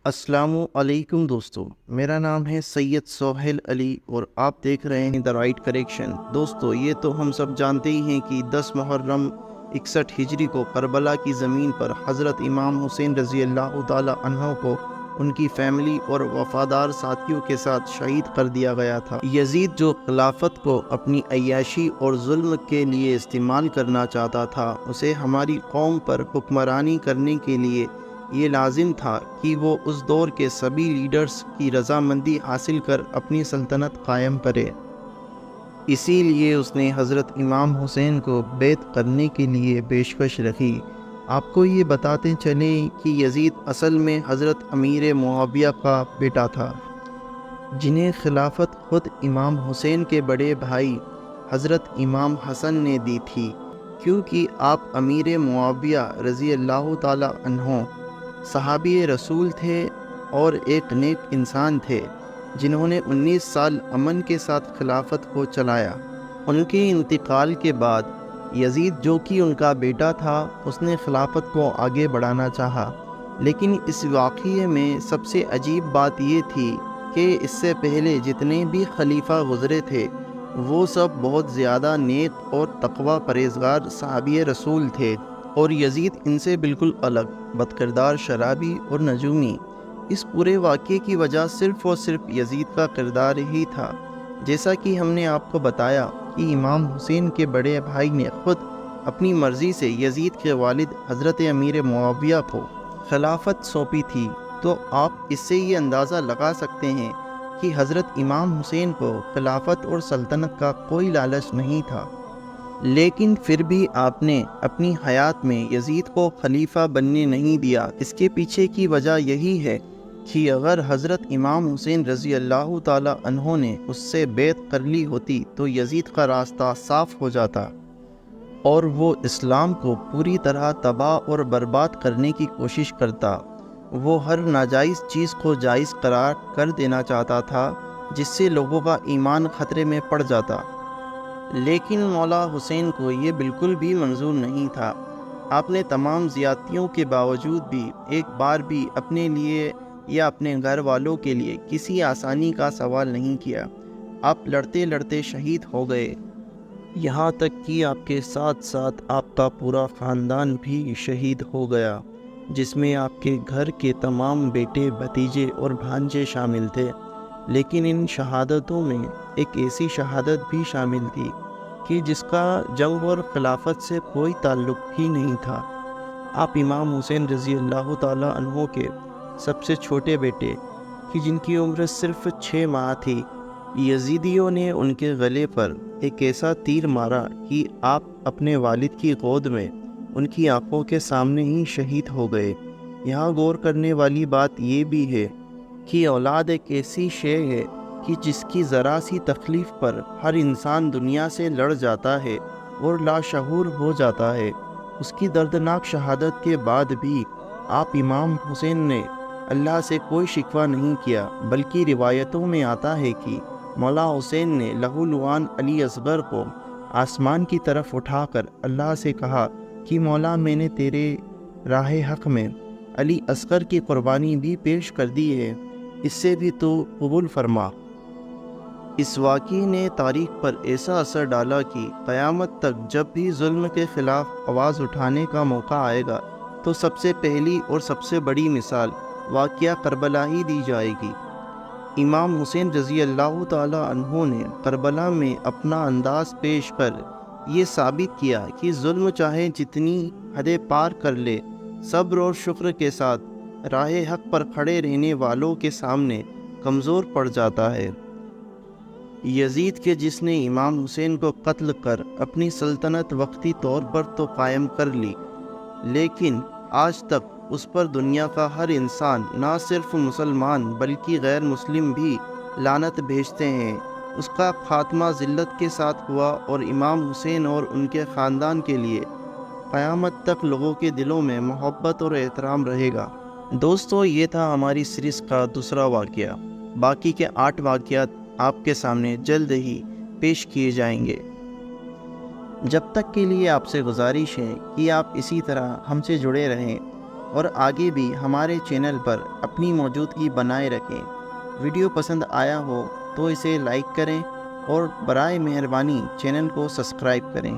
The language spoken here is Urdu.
السلام علیکم دوستو، میرا نام ہے سید سہیل علی اور آپ دیکھ رہے ہیں دا رائٹ کریکشن۔ دوستو، یہ تو ہم سب جانتے ہی ہیں کہ 10 محرم 61 ہجری کو کربلا کی زمین پر حضرت امام حسین رضی اللہ تعالی عنہ کو ان کی فیملی اور وفادار ساتھیوں کے ساتھ شہید کر دیا گیا تھا۔ یزید جو خلافت کو اپنی عیاشی اور ظلم کے لیے استعمال کرنا چاہتا تھا، اسے ہماری قوم پر حکمرانی کرنے کے لیے یہ لازم تھا کہ وہ اس دور کے سبھی لیڈرز کی رضامندی حاصل کر اپنی سلطنت قائم کرے۔ اسی لیے اس نے حضرت امام حسین کو بیعت کرنے کے لیے پیشکش رکھی۔ آپ کو یہ بتاتے چلیں کہ یزید اصل میں حضرت امیر معاویہ کا بیٹا تھا، جنہیں خلافت خود امام حسین کے بڑے بھائی حضرت امام حسن نے دی تھی، کیونکہ آپ امیر معاویہ رضی اللہ تعالی عنہ صحابی رسول تھے اور ایک نیک انسان تھے، جنہوں نے 19 سال امن کے ساتھ خلافت کو چلایا۔ ان کے انتقال کے بعد یزید جو کہ ان کا بیٹا تھا، اس نے خلافت کو آگے بڑھانا چاہا، لیکن اس واقعے میں سب سے عجیب بات یہ تھی کہ اس سے پہلے جتنے بھی خلیفہ گزرے تھے وہ سب بہت زیادہ نیک اور تقوی پرہیزگار صحابی رسول تھے، اور یزید ان سے بالکل الگ، بدکردار، شرابی اور نجومی۔ اس پورے واقعے کی وجہ صرف اور صرف یزید کا کردار ہی تھا۔ جیسا کہ ہم نے آپ کو بتایا کہ امام حسین کے بڑے بھائی نے خود اپنی مرضی سے یزید کے والد حضرت امیر معاویہ کو خلافت سونپی تھی، تو آپ اس سے یہ اندازہ لگا سکتے ہیں کہ حضرت امام حسین کو خلافت اور سلطنت کا کوئی لالچ نہیں تھا، لیکن پھر بھی آپ نے اپنی حیات میں یزید کو خلیفہ بننے نہیں دیا۔ اس کے پیچھے کی وجہ یہی ہے کہ اگر حضرت امام حسین رضی اللہ تعالی عنہ نے اس سے بیعت کر لی ہوتی تو یزید کا راستہ صاف ہو جاتا اور وہ اسلام کو پوری طرح تباہ اور برباد کرنے کی کوشش کرتا۔ وہ ہر ناجائز چیز کو جائز قرار کر دینا چاہتا تھا، جس سے لوگوں کا ایمان خطرے میں پڑ جاتا، لیکن مولا حسین کو یہ بالکل بھی منظور نہیں تھا۔ آپ نے تمام زیادتیوں کے باوجود بھی ایک بار بھی اپنے لیے یا اپنے گھر والوں کے لیے کسی آسانی کا سوال نہیں کیا۔ آپ لڑتے لڑتے شہید ہو گئے، یہاں تک کہ آپ کے ساتھ ساتھ آپ کا پورا خاندان بھی شہید ہو گیا، جس میں آپ کے گھر کے تمام بیٹے، بھتیجے اور بھانجے شامل تھے۔ لیکن ان شہادتوں میں ایک ایسی شہادت بھی شامل تھی کہ جس کا جنگ اور خلافت سے کوئی تعلق ہی نہیں تھا۔ آپ امام حسین رضی اللہ تعالی عنہ کے سب سے چھوٹے بیٹے، کہ جن کی عمر صرف 6 ماہ تھی، یزیدیوں نے ان کے گلے پر ایک ایسا تیر مارا کہ آپ اپنے والد کی گود میں ان کی آنکھوں کے سامنے ہی شہید ہو گئے۔ یہاں غور کرنے والی بات یہ بھی ہے کہ اولاد ایک ایسی شے ہے کہ جس کی ذرا سی تکلیف پر ہر انسان دنیا سے لڑ جاتا ہے اور لاشعور ہو جاتا ہے۔ اس کی دردناک شہادت کے بعد بھی آپ امام حسین نے اللہ سے کوئی شکوہ نہیں کیا، بلکہ روایتوں میں آتا ہے کہ مولا حسین نے لہو لعان علی اصغر کو آسمان کی طرف اٹھا کر اللہ سے کہا کہ مولا، میں نے تیرے راہ حق میں علی اصغر کی قربانی بھی پیش کر دی ہے، اس سے بھی تو قبول فرما۔ اس واقعے نے تاریخ پر ایسا اثر ڈالا کہ قیامت تک جب بھی ظلم کے خلاف آواز اٹھانے کا موقع آئے گا تو سب سے پہلی اور سب سے بڑی مثال واقعہ کربلا ہی دی جائے گی۔ امام حسین رضی اللہ تعالی عنہ نے کربلا میں اپنا انداز پیش کر یہ ثابت کیا کہ ظلم چاہے جتنی حدیں پار کر لے، صبر اور شکر کے ساتھ راہ حق پر کھڑے رہنے والوں کے سامنے کمزور پڑ جاتا ہے۔ یزید کے جس نے امام حسین کو قتل کر اپنی سلطنت وقتی طور پر تو قائم کر لی، لیکن آج تک اس پر دنیا کا ہر انسان، نہ صرف مسلمان بلکہ غیر مسلم بھی لعنت بھیجتے ہیں۔ اس کا خاتمہ ذلت کے ساتھ ہوا اور امام حسین اور ان کے خاندان کے لیے قیامت تک لوگوں کے دلوں میں محبت اور احترام رہے گا۔ دوستو، یہ تھا ہماری سیریز کا دوسرا واقعہ۔ باقی کے 8 واقعات آپ کے سامنے جلد ہی پیش کیے جائیں گے۔ جب تک کے لیے آپ سے گزارش ہے کہ آپ اسی طرح ہم سے جڑے رہیں اور آگے بھی ہمارے چینل پر اپنی موجودگی بنائے رکھیں۔ ویڈیو پسند آیا ہو تو اسے لائک کریں اور برائے مہربانی چینل کو سبسکرائب کریں۔